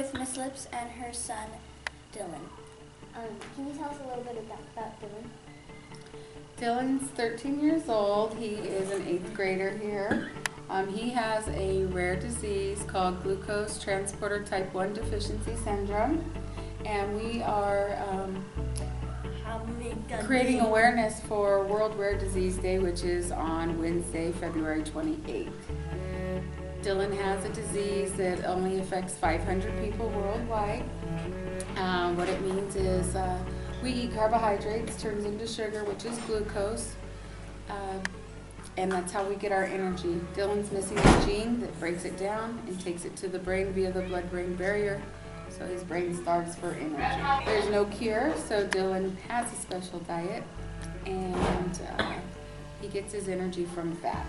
with Miss Lips and her son, Dylan. Can you tell us a little bit about Dylan? Dylan's 13 years old. He is an 8th grader here. He has a rare disease called glucose transporter type 1 deficiency syndrome, and we are creating awareness for World Rare Disease Day, which is on Wednesday, February 28th. Dylan has a disease that only affects 500 people worldwide. What it means is we eat carbohydrates, turns into sugar, which is glucose, and that's how we get our energy. Dylan's missing a gene that breaks it down and takes it to the brain via the blood-brain barrier, so his brain starves for energy. There's no cure, so Dylan has a special diet, and he gets his energy from fat.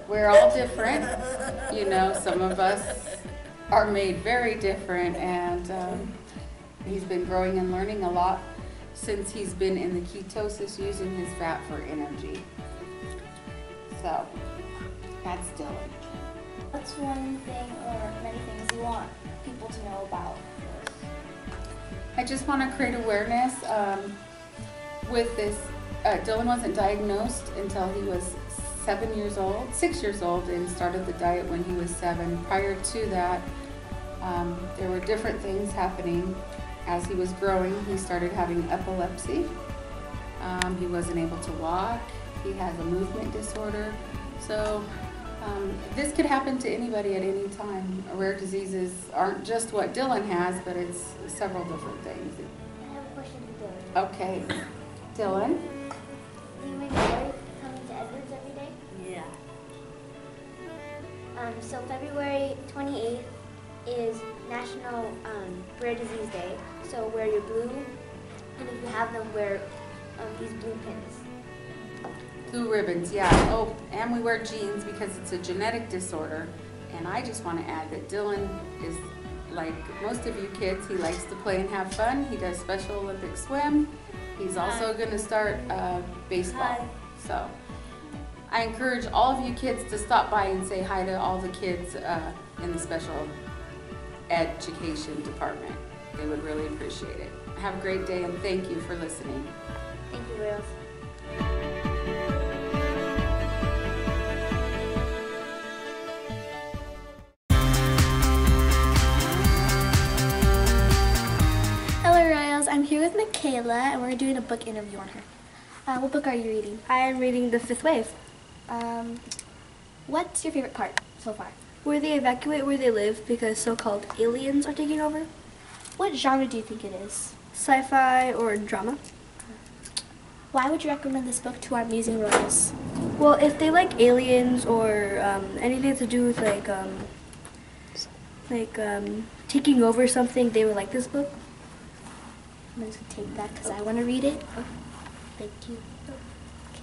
We're all different, you know, some of us are made very different, and he's been growing and learning a lot since he's been in the ketosis, using his fat for energy. So, that's Dylan. What's one thing or many things you want people to know about this? I just want to create awareness with this. Dylan wasn't diagnosed until he was 6 years old, and started the diet when he was 7. Prior to that, there were different things happening. As he was growing, he started having epilepsy. He wasn't able to walk. He has a movement disorder. So this could happen to anybody at any time. Rare diseases aren't just what Dylan has, but it's several different things. I have a question for Dylan. Okay, Dylan. Do you enjoy coming to Edwards every day? Yeah. So February 28th is National Rare Disease Day. So wear your blue, and if you have them, wear these blue pins. Blue ribbons, yeah. Oh, and we wear jeans because it's a genetic disorder. And I just want to add that Dylan is like most of you kids. He likes to play and have fun. He does Special Olympic swim. He's also going to start baseball. So I encourage all of you kids to stop by and say hi to all the kids in the special education department. They would really appreciate it. Have a great day, and thank you for listening. Thank you, Rose. Hello Royals, I'm here with Michaela and we're doing a book interview on her. What book are you reading? I'm reading The Fifth Wave, What's your favorite part so far? where they evacuate where they live because so-called aliens are taking over. What genre do you think it is? Sci-fi or drama. Why would you recommend this book to our Musing Royals? Well, if they like aliens or anything to do with taking over something, they would like this book. I'm going to take that because I want to read it. Oh, thank you.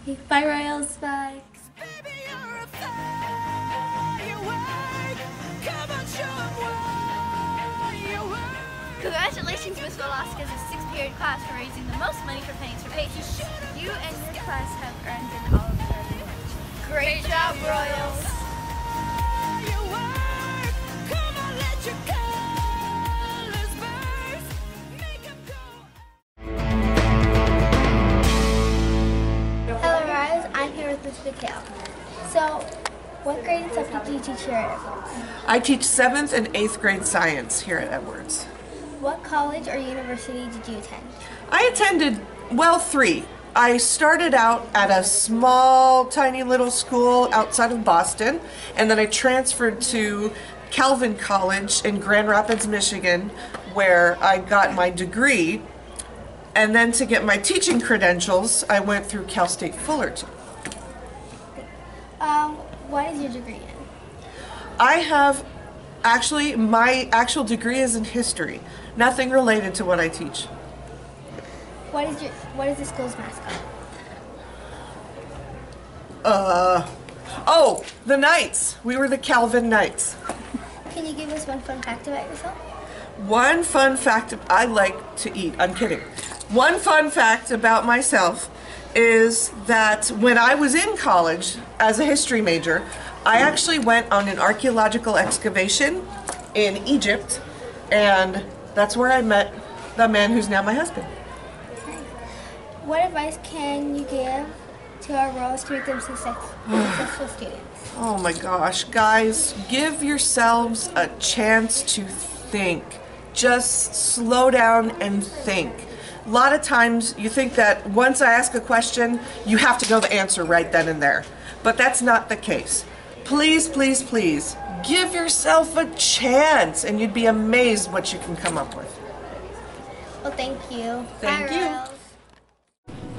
Okay, bye Royals, bye. Congratulations, Miss Velasquez's 6th period class for raising the most money for pennies for patients. You and your class have earned an all award. Great job, Royals! Hello Royals, I'm here with Miss Mikhail. So, what grade and subject do you teach here at Edwards? I teach 7th and 8th grade science here at Edwards. What college or university did you attend? I attended, well, 3. I started out at a small, tiny little school outside of Boston, and then I transferred to Calvin College in Grand Rapids, Michigan, where I got my degree. And then to get my teaching credentials, I went through Cal State Fullerton. What is your degree in? I have, actually, my actual degree is in history. Nothing related to what I teach. What is the school's mascot? Oh, the Knights. We were the Calvin Knights. Can you give us one fun fact about yourself? One fun fact, I like to eat. I'm kidding. One fun fact about myself is that when I was in college as a history major, I actually went on an archaeological excavation in Egypt, and that's where I met the man who's now my husband. What advice can you give to our royals to make them successful students? Oh my gosh, guys, give yourselves a chance to think. Just slow down and think. A lot of times you think that once I ask a question, you have to know the answer right then and there. But that's not the case. Please, please, please, give yourself a chance and you'd be amazed what you can come up with. Well, thank you. Thank Bye, you. Royals.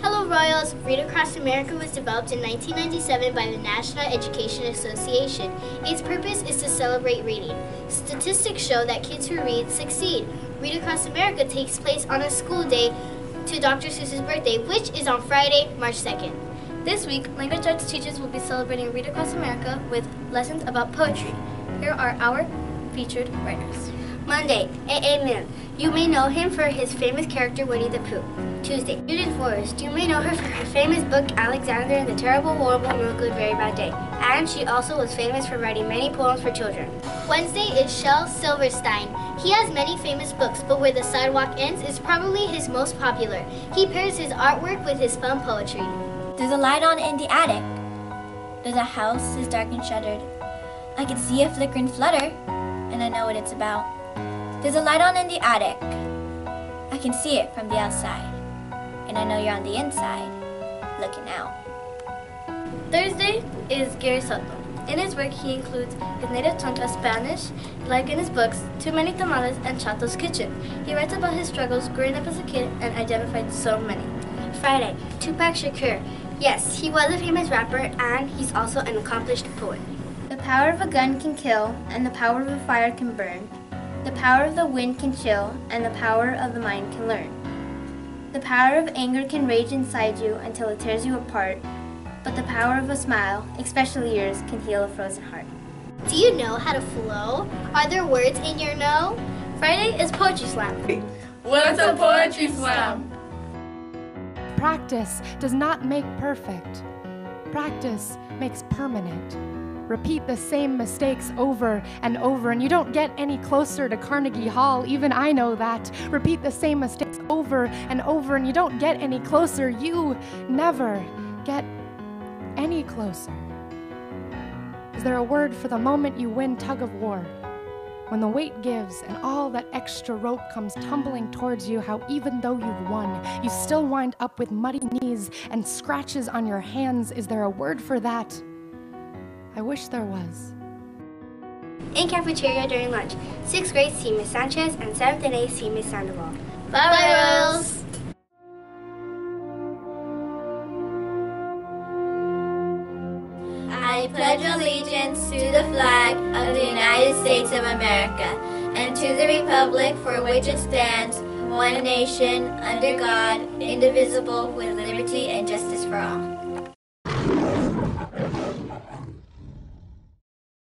Hello, Royals. Read Across America was developed in 1997 by the National Education Association. Its purpose is to celebrate reading. Statistics show that kids who read succeed. Read Across America takes place on a school day to Dr. Seuss's birthday, which is on Friday, March 2nd. This week, language arts teachers will be celebrating Read Across America with lessons about poetry. Here are our featured writers. Monday, A.A. Milne. You may know him for his famous character Winnie the Pooh. Tuesday, Judith Forrest. You may know her for her famous book Alexander and the Terrible, Horrible, No Good, Very Bad Day. And she also was famous for writing many poems for children. Wednesday is Shel Silverstein. He has many famous books, but Where the Sidewalk Ends is probably his most popular. He pairs his artwork with his fun poetry. There's a light on in the attic. There's a house is dark and shuttered. I can see a flickering flutter, and I know what it's about. There's a light on in the attic. I can see it from the outside, and I know you're on the inside, looking out. Thursday is Gary Soto. In his work, he includes his native tongue of Spanish, like in his books, Too Many Tamales and Chato's Kitchen. He writes about his struggles growing up as a kid and identified so many. Friday, Tupac Shakur. Yes, he was a famous rapper, and he's also an accomplished poet. The power of a gun can kill, and the power of a fire can burn. The power of the wind can chill, and the power of the mind can learn. The power of anger can rage inside you until it tears you apart, but the power of a smile, especially yours, can heal a frozen heart. Do you know how to flow? Are there words in your know? Friday is Poetry Slam. What's a poetry slam? Practice does not make perfect. Practice makes permanent. Repeat the same mistakes over and over, and you don't get any closer to Carnegie Hall. Even I know that. Repeat the same mistakes over and over, and you don't get any closer. You never get any closer. Is there a word for the moment you win tug of war? When the weight gives and all that extra rope comes tumbling towards you, how even though you've won, you still wind up with muddy knees and scratches on your hands. Is there a word for that? I wish there was. In cafeteria during lunch, 6th grade see Miss Sanchez and 7th and 8th see Miss Sandoval. Bye, Royals! I pledge allegiance to the flag of the United States of America and to the republic for which it stands, one nation, under God, indivisible, with liberty and justice for all.